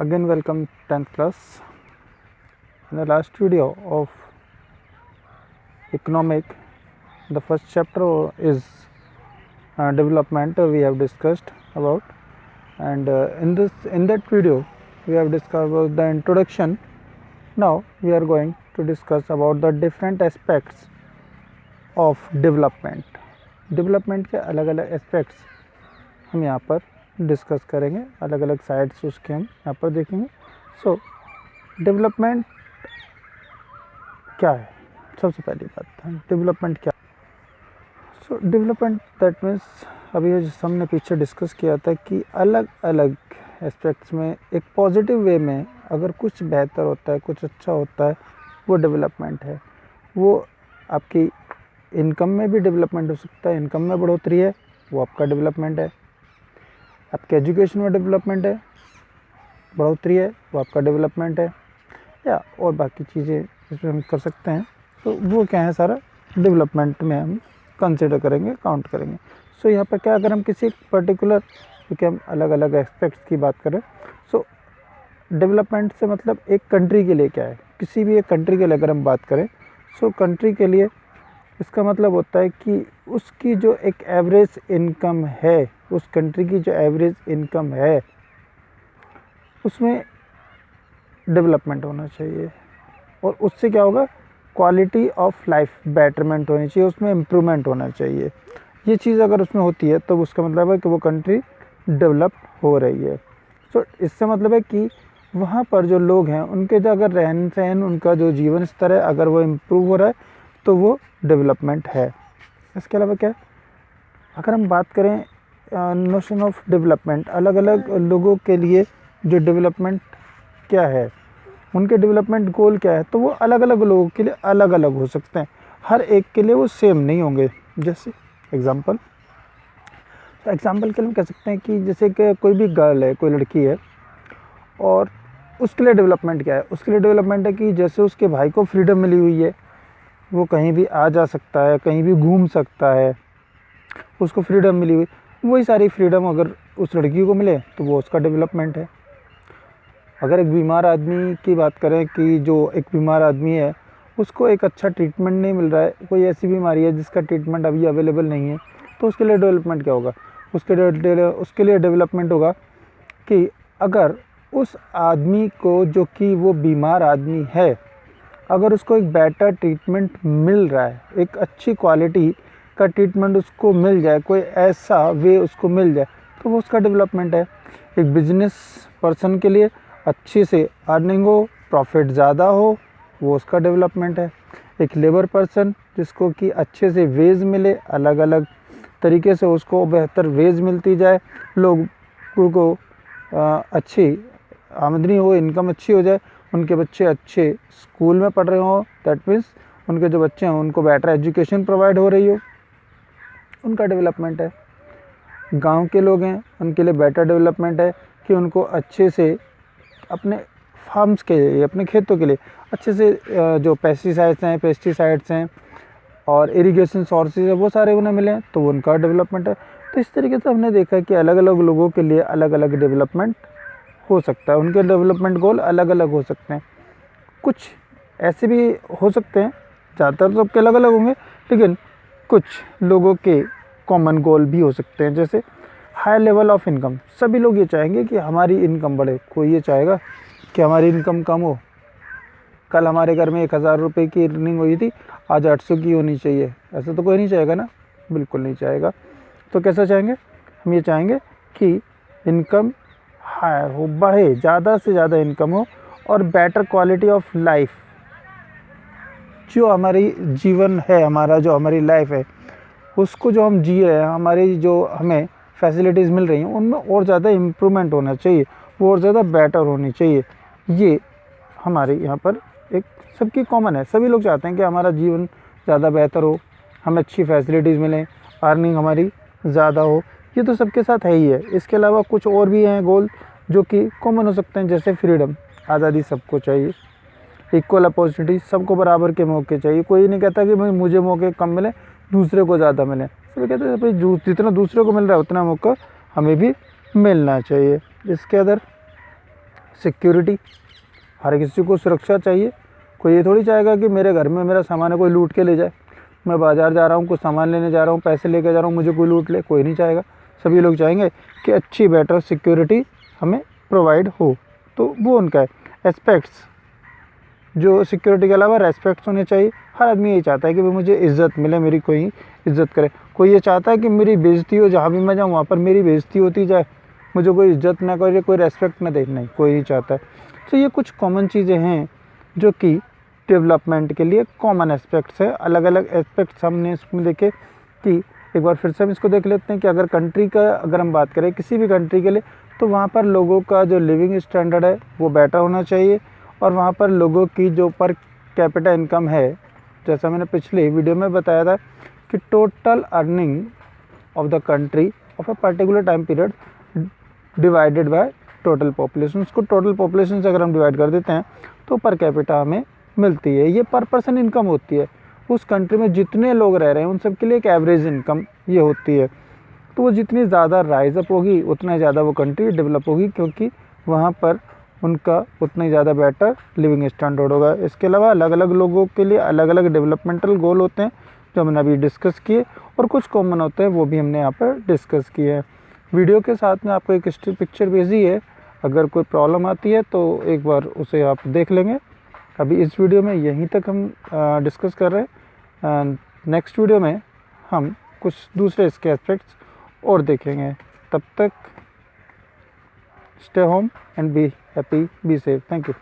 Again, welcome 10th class. In the last video of economic, the first chapter is development we have discussed about, and in that video we have discussed about the introduction. Now we are going to discuss about the different aspects of development. Development के अलग अलग aspects हम यहाँ पर discuss करेंगे, अलग अलग sides उसके हम यहाँ पर देखेंगे. सो डेवलपमेंट क्या है? सबसे पहली बात है डेवलपमेंट क्या. सो डेवलपमेंट दैट मीन्स अभी जैसे हमने पीछे डिस्कस किया था कि अलग अलग एस्पेक्ट्स में एक पॉजिटिव वे में अगर कुछ बेहतर होता है, कुछ अच्छा होता है, वो डेवलपमेंट है. वो आपकी इनकम में भी डेवलपमेंट हो सकता है, इनकम में बढ़ोतरी है, वो आपका डेवलपमेंट है. आपके एजुकेशन में डेवलपमेंट है, बढ़ोतरी है, वो आपका डेवलपमेंट है. या और बाकी चीज़ें इसमें हम कर सकते हैं. तो वो क्या है, सारा डेवलपमेंट में हम कंसिडर करेंगे, काउंट करेंगे. सो यहाँ पर क्या, अगर हम किसी पर्टिकुलर, क्योंकि हम अलग अलग एस्पेक्ट्स की बात करें, सो डेवलपमेंट से मतलब एक कंट्री के लिए क्या है, किसी भी एक कंट्री के लिए अगर हम बात करें, सो कंट्री के लिए इसका मतलब होता है कि उसकी जो एक एवरेज इनकम है, उस कंट्री की जो एवरेज इनकम है, उसमें डेवलपमेंट होना चाहिए. और उससे क्या होगा, क्वालिटी ऑफ लाइफ बेटरमेंट होनी चाहिए, उसमें इम्प्रूवमेंट होना चाहिए. ये चीज़ अगर उसमें होती है तो उसका मतलब है कि वो कंट्री डेवलप हो रही है. तो इससे मतलब है कि वहाँ पर जो लोग हैं उनके जो अगर रहन सहन, उनका जो जीवन स्तर है, अगर वो इम्प्रूव हो रहा है तो वो डेवलपमेंट है. इसके अलावा क्या है, अगर हम बात करें नोशन ऑफ डेवलपमेंट, अलग अलग लोगों के लिए जो डेवलपमेंट क्या है, उनके डेवलपमेंट गोल क्या है, तो वो अलग अलग लोगों के लिए अलग अलग हो सकते हैं. हर एक के लिए वो सेम नहीं होंगे. जैसे एग्जांपल के लिए हम कह सकते हैं कि जैसे कि कोई भी गर्ल है, कोई लड़की है, और उसके लिए डेवलपमेंट क्या है, उसके लिए डेवलपमेंट है कि जैसे उसके भाई को फ्रीडम मिली हुई है, वो कहीं भी आ जा सकता है, कहीं भी घूम सकता है, उसको फ्रीडम मिली हुई, वही सारी फ्रीडम अगर उस लड़की को मिले तो वो उसका डेवलपमेंट है. अगर एक बीमार आदमी की बात करें कि जो एक बीमार आदमी है, उसको एक अच्छा ट्रीटमेंट नहीं मिल रहा है, कोई ऐसी बीमारी है जिसका ट्रीटमेंट अभी अवेलेबल नहीं है, तो उसके लिए डेवलपमेंट क्या होगा, उसके लिए डेवलपमेंट होगा कि अगर उस आदमी को, जो कि वो बीमार आदमी है, अगर उसको एक बेटर ट्रीटमेंट मिल रहा है, एक अच्छी क्वालिटी का ट्रीटमेंट उसको मिल जाए, कोई ऐसा वे उसको मिल जाए, तो वो उसका डेवलपमेंट है. एक बिजनेस पर्सन के लिए अच्छी से अर्निंग हो, प्रॉफिट ज़्यादा हो, वो उसका डेवलपमेंट है. एक लेबर पर्सन जिसको कि अच्छे से वेज मिले, अलग अलग तरीके से उसको बेहतर वेज मिलती जाए, लोगों को अच्छी आमदनी हो, इनकम अच्छी हो जाए, उनके बच्चे अच्छे स्कूल में पढ़ रहे हों, दैट मीन्स उनके जो बच्चे हैं उनको बेटर एजुकेशन प्रोवाइड हो रही हो, उनका डेवलपमेंट है. गांव के लोग हैं, उनके लिए बेटर डेवलपमेंट है कि उनको अच्छे से अपने फार्म्स के लिए, अपने खेतों के लिए अच्छे से जो पेस्टिसाइड्स हैं और इरिगेशन सोर्सेज है, वो सारे उन्हें मिले, तो उनका डेवलपमेंट है. तो इस तरीके से हमने देखा कि अलग अलग लोगों के लिए अलग अलग डेवलपमेंट हो सकता है, उनके डेवलपमेंट गोल अलग अलग हो सकते हैं. कुछ ऐसे भी हो सकते हैं, ज़्यादातर सबके अलग अलग होंगे, लेकिन कुछ लोगों के कॉमन गोल भी हो सकते हैं. जैसे हाई लेवल ऑफ इनकम, सभी लोग ये चाहेंगे कि हमारी इनकम बढ़े. कोई ये चाहेगा कि हमारी इनकम कम हो. कल हमारे घर में 1000 रुपये की अर्निंग हुई थी, आज 800 की होनी चाहिए, ऐसा तो कोई नहीं चाहेगा ना, बिल्कुल नहीं चाहेगा. तो कैसा चाहेंगे, हम ये चाहेंगे कि इनकम हाई हो, बढ़े, ज़्यादा से ज़्यादा इनकम हो, और बेटर क्वालिटी ऑफ लाइफ, जो हमारी जीवन है, हमारा जो हमारी लाइफ है, उसको जो हम जी रहे हैं, हमारी जो हमें फैसिलिटीज़ मिल रही हैं, उनमें और ज़्यादा इम्प्रूवमेंट होना चाहिए, वो और ज़्यादा बेटर होनी चाहिए. ये हमारे यहाँ पर एक सबकी कॉमन है. सभी लोग चाहते हैं कि हमारा जीवन ज़्यादा बेहतर हो, हमें अच्छी फैसिलिटीज़ मिलें, अर्निंग हमारी ज़्यादा हो. ये तो सबके साथ है ही है. इसके अलावा कुछ और भी हैं गोल जो कि कॉमन हो सकते हैं, जैसे फ्रीडम, आज़ादी सबको चाहिए, इक्वल अपॉर्चुनिटी, सबको बराबर के मौके चाहिए. कोई नहीं कहता कि भाई मुझे मौके कम मिले, दूसरे को ज़्यादा मिले. सभी कहते हैं भाई जितना दूसरे को मिल रहा है उतना मौका हमें भी मिलना चाहिए. इसके अदर सिक्योरिटी, हर किसी को सुरक्षा चाहिए। कोई ये थोड़ी चाहेगा कि मेरे घर में मेरा सामान है कोई लूट के ले जाए। मैं बाज़ार जा रहा हूँ, कुछ सामान लेने जा रहा हूँ, पैसे लेके जा रहा हूँ, मुझे कोई लूट ले, कोई नहीं चाहेगा। सभी लोग चाहेंगे कि अच्छी बेटर सिक्योरिटी हमें प्रोवाइड हो। तो वो उनका है एस्पेक्ट्स, जो सिक्योरिटी के अलावा रेस्पेक्ट्स होने चाहिए। हर आदमी यही चाहता है कि भाई मुझे इज़्ज़त मिले, मेरी कोई इज़्ज़त करे। कोई ये चाहता है कि मेरी बेइज़्ज़ती हो, जहाँ भी मैं जाऊँ वहाँ पर मेरी बेइज़्ज़ती होती जाए, मुझे कोई इज़्ज़त ना करे, कोई रेस्पेक्ट ना दे, नहीं, कोई नहीं चाहता है। तो ये कुछ कॉमन चीज़ें हैं जो कि डेवलपमेंट के लिए कॉमन एस्पेक्ट्स है। अलग अलग एस्पेक्ट्स हमने इसमें देखे कि एक बार फिर से हम इसको देख लेते हैं कि अगर कंट्री का अगर हम बात करें किसी भी कंट्री के लिए, तो वहाँ पर लोगों का जो लिविंग स्टैंडर्ड है वो बेटर होना चाहिए। और वहाँ पर लोगों की जो पर कैपिटा इनकम है, जैसा मैंने पिछले वीडियो में बताया था कि total earning of the country of a particular time period divided by total population. उसको टोटल पॉपुलेशन से अगर हम डिवाइड कर देते हैं तो पर कैपिटा हमें मिलती है। ये पर पर्सन इनकम होती है, उस कंट्री में जितने लोग रह रहे हैं उन सब के लिए एक एवरेज इनकम ये होती है। तो वो जितनी ज़्यादा राइज अप होगी उतना ज़्यादा वो कंट्री डेवलप होगी, क्योंकि वहाँ पर उनका उतना ही ज़्यादा बेटर लिविंग स्टैंडर्ड होगा। इसके अलावा अलग अलग लोगों के लिए अलग अलग डेवलपमेंटल गोल होते हैं जो हमने अभी डिस्कस किए, और कुछ कॉमन होते हैं वो भी हमने यहाँ पर डिस्कस किए हैं। वीडियो के साथ में आपको एक स्टिल पिक्चर भेजी है, अगर कोई प्रॉब्लम आती है तो एक बार उसे आप देख लेंगे। अभी इस वीडियो में यहीं तक हम डिस्कस कर रहे हैं। नेक्स्ट वीडियो में हम कुछ दूसरे इसके एस्पेक्ट्स और देखेंगे। तब तक stay home and be happy, be safe. Thank you.